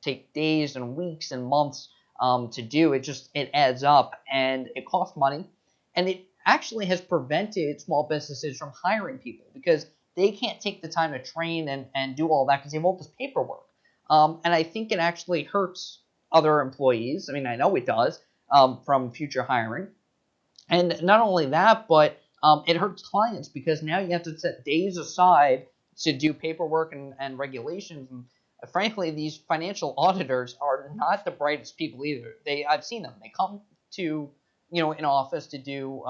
take days and weeks and months to do. It adds up and it costs money, and it actually has prevented small businesses from hiring people because they can't take the time to train and do all that because they have all this paperwork. And I think it actually hurts other employees. I mean, I know it does from future hiring. And not only that, but it hurts clients because now you have to set days aside to do paperwork and regulations. And frankly, these financial auditors are not the brightest people either. I've seen them. They come to an office to do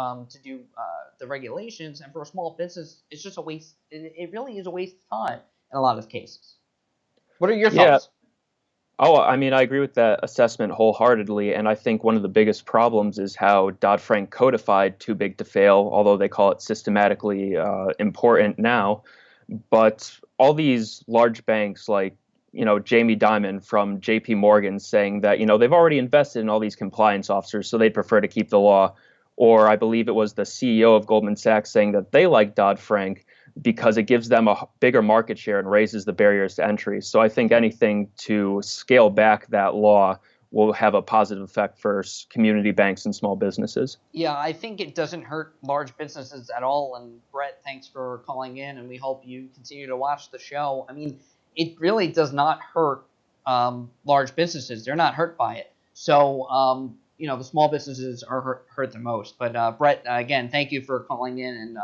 the regulations, and for a small business, it's just a waste. It really is a waste of time in a lot of cases. What are your thoughts? Oh, I mean, I agree with that assessment wholeheartedly, and I think one of the biggest problems is how Dodd-Frank codified too big to fail, although they call it systematically important now. But all these large banks like, Jamie Dimon from JP Morgan saying that, they've already invested in all these compliance officers, so they'd prefer to keep the law. Or I believe it was the CEO of Goldman Sachs saying that they like Dodd-Frank because it gives them a bigger market share and raises the barriers to entry. So I think anything to scale back that law will have a positive effect for community banks and small businesses. Yeah, I think it doesn't hurt large businesses at all. And Brett, thanks for calling in, and we hope you continue to watch the show. I mean, it really does not hurt large businesses. They're not hurt by it. So, the small businesses are hurt the most. But Brett, again, thank you for calling in, and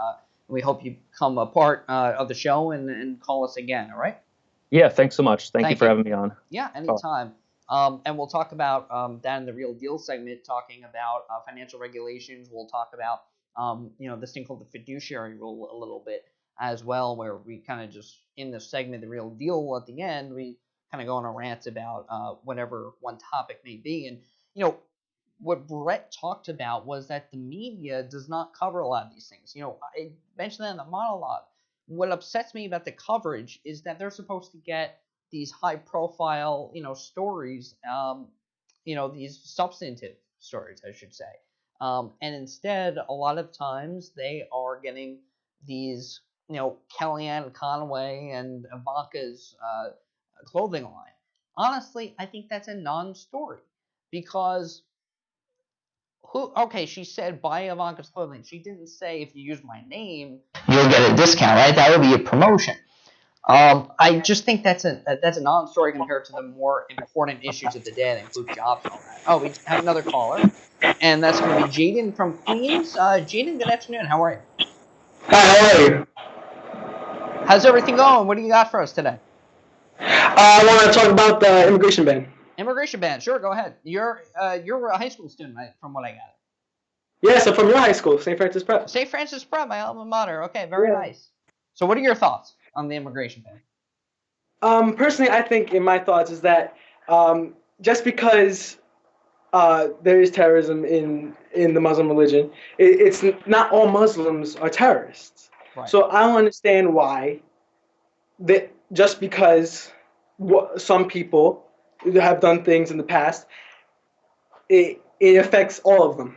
we hope you become a part of the show and call us again, all right? Yeah, thanks so much. Thank you for having me on. Yeah, anytime. And we'll talk about that in the Real Deal segment, talking about financial regulations. We'll talk about, this thing called the fiduciary rule a little bit as well, where we kind of just, in this segment, the Real Deal at the end, we kind of go on a rant about whatever one topic may be. And, what Brett talked about was that the media does not cover a lot of these things. I mentioned that in the monologue. What upsets me about the coverage is that they're supposed to get these high-profile, stories, these substantive stories, I should say. And instead, a lot of times they are getting these, Kellyanne Conway and Ivanka's clothing line. Honestly, I think that's a non-story because she said buy Ivanka's clothing. She didn't say if you use my name, you'll get a discount, right? That would be a promotion. I just think that's a non-story compared to the more important issues of the day that include jobs and all that. Oh, we have another caller, and that's going to be Jaden from Queens. Jaden, good afternoon. How are you? Hi, how are you? How's everything going? What do you got for us today? I want to talk about the immigration ban. Immigration ban, sure, go ahead. You're a high school student, right, from what I gather. Yeah, so from your high school, St. Francis Prep. St. Francis Prep, my alma mater. Okay, very nice. So what are your thoughts on the immigration ban? Personally, I think in my thoughts is that just because there is terrorism in the Muslim religion, it's not all Muslims are terrorists. Right. So I don't understand why just because some people have done things in the past, it affects all of them.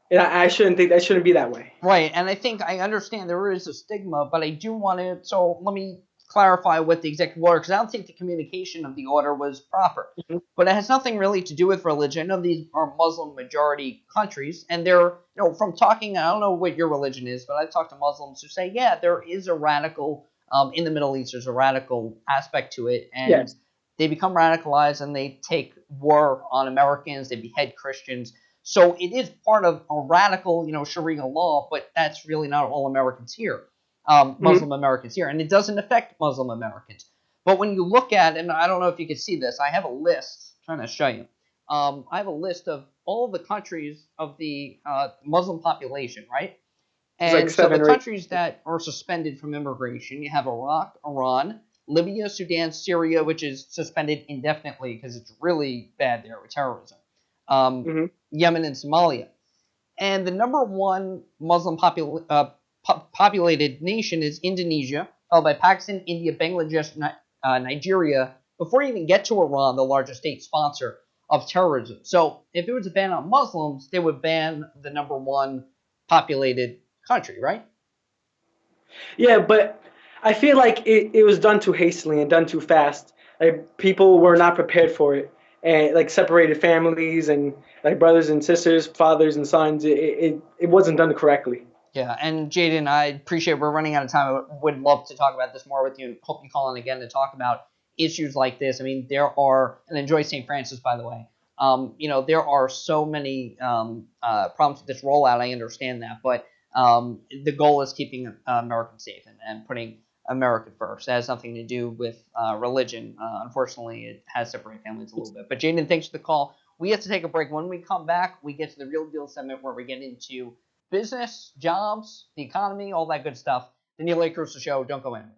And I shouldn't think that shouldn't be that way. Right, and I think I understand there is a stigma, but I do want to, so let me clarify what the executive order, because I don't think the communication of the order was proper. Mm-hmm. But it has nothing really to do with religion. None of these are Muslim majority countries, and they're, from talking, I don't know what your religion is, but I've talked to Muslims who say, yeah, there is a radical, in the Middle East, there's a radical aspect to it, and yes. They become radicalized and they take war on Americans, they behead Christians. So it is part of a radical, Sharia law, but that's really not all Americans here, Muslim Americans here, and it doesn't affect Muslim Americans. But when you look at, and I don't know if you can see this, I have a list, I'm trying to show you. I have a list of all the countries of the Muslim population, right? And like so the countries that are suspended from immigration, you have Iraq, Iran, Libya, Sudan, Syria, which is suspended indefinitely because it's really bad there with terrorism. Yemen and Somalia. And the number one Muslim populated nation is Indonesia, followed by Pakistan, India, Bangladesh, Nigeria, before you even get to Iran, the largest state sponsor of terrorism. So if it was a ban on Muslims, they would ban the number one populated country, right? Yeah, but I feel like it was done too hastily and done too fast. Like, people were not prepared for it, and like separated families and like brothers and sisters, fathers and sons. It wasn't done correctly. Yeah, and Jaden, I appreciate we're running out of time. I would love to talk about this more with you, and hope you call in again to talk about issues like this. I mean, there are, and enjoy St. Francis, by the way. There are so many problems with this rollout. I understand that, but the goal is keeping Americans safe and putting America first. It has nothing to do with religion. Unfortunately, it has separated families a little bit. But Jaden, thanks for the call. We have to take a break. When we come back, we get to the Real Deal segment where we get into business, jobs, the economy, all that good stuff. The Neil A. Carousso Show. Don't go anywhere.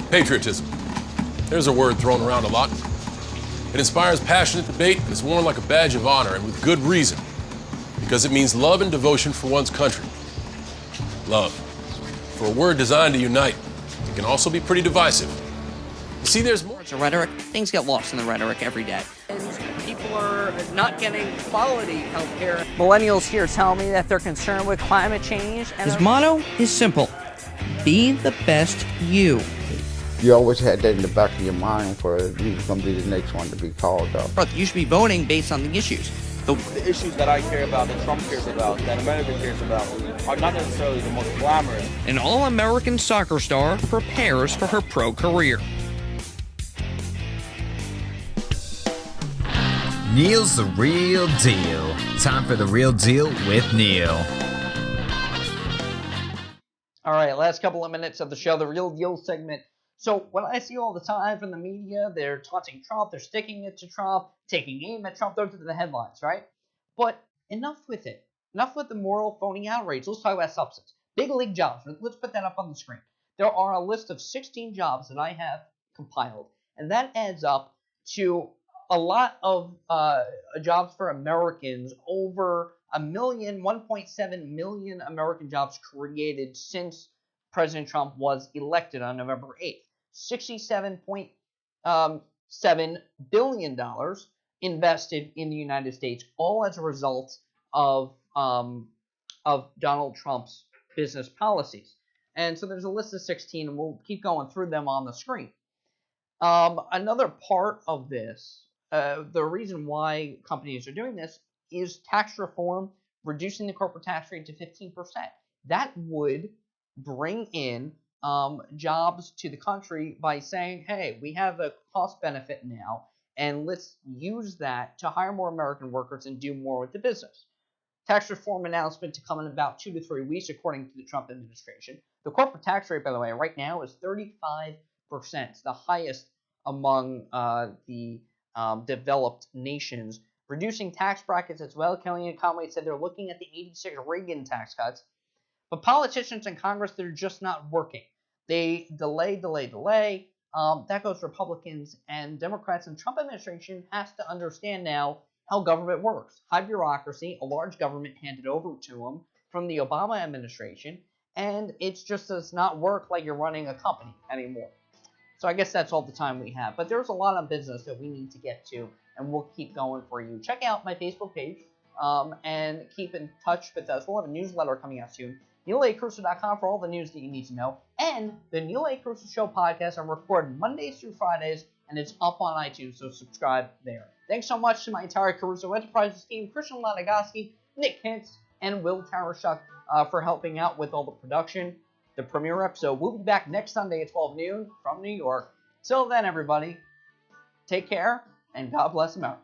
Patriotism. There's a word thrown around a lot. It inspires passionate debate and is worn like a badge of honor, and with good reason. Because it means love and devotion for one's country. Love. For a word designed to unite, it can also be pretty divisive. You see, there's more to rhetoric. Things get lost in the rhetoric every day. People are not getting quality health care. Millennials here tell me that they're concerned with climate change. And His motto is simple. Be the best you. You always had that in the back of your mind for who's going to be the next one to be called up. You should be voting based on the issues. The issues that I care about, that Trump cares about, that America cares about, are not necessarily the most glamorous. An all-American soccer star prepares for her pro career. Neil's the real deal. Time for the Real Deal with Neil. All right, last couple of minutes of the show, the Real Deal segment. So what I see all the time from the media, they're taunting Trump, they're sticking it to Trump, taking aim at Trump. Those are the headlines, right? But enough with it. Enough with the moral phony outrage. Let's talk about substance. Big league jobs. Let's put that up on the screen. There are a list of 16 jobs that I have compiled, and that adds up to a lot of jobs for Americans. Over 1.7 million American jobs created since President Trump was elected on November 8th. $67.7 billion invested in the United States, all as a result of Donald Trump's business policies. And so there's a list of 16, and we'll keep going through them on the screen. Another part of this, the reason why companies are doing this, is tax reform, reducing the corporate tax rate to 15%. That would bring in jobs to the country by saying, hey, we have a cost benefit now, and let's use that to hire more American workers and do more with the business. Tax reform announcement to come in about 2 to 3 weeks, according to the Trump administration. The corporate tax rate, by the way, right now is 35%. It's the highest among the developed nations. Reducing tax brackets as well. Kellyanne Conway said they're looking at the 86 Reagan tax cuts. But politicians in Congress, they're just not working. They delay. That goes to Republicans and Democrats. And Trump administration has to understand now how government works. High bureaucracy, a large government handed over to them from the Obama administration. And it just does not work like you're running a company anymore. So I guess that's all the time we have. But there's a lot of business that we need to get to, and we'll keep going for you. Check out my Facebook page and keep in touch with us. We'll have a newsletter coming out soon. NeilACarousso.com for all the news that you need to know. And the Neil A. Carousso Show podcast are recorded Mondays through Fridays, and it's up on iTunes, so subscribe there. Thanks so much to my entire Carousso Enterprises team, Christian Lanagoski, Nick Hintz, and Will Tarashuk for helping out with all the production. The premiere episode. We'll be back next Sunday at 12 noon from New York. Till then, everybody, take care, and God bless America.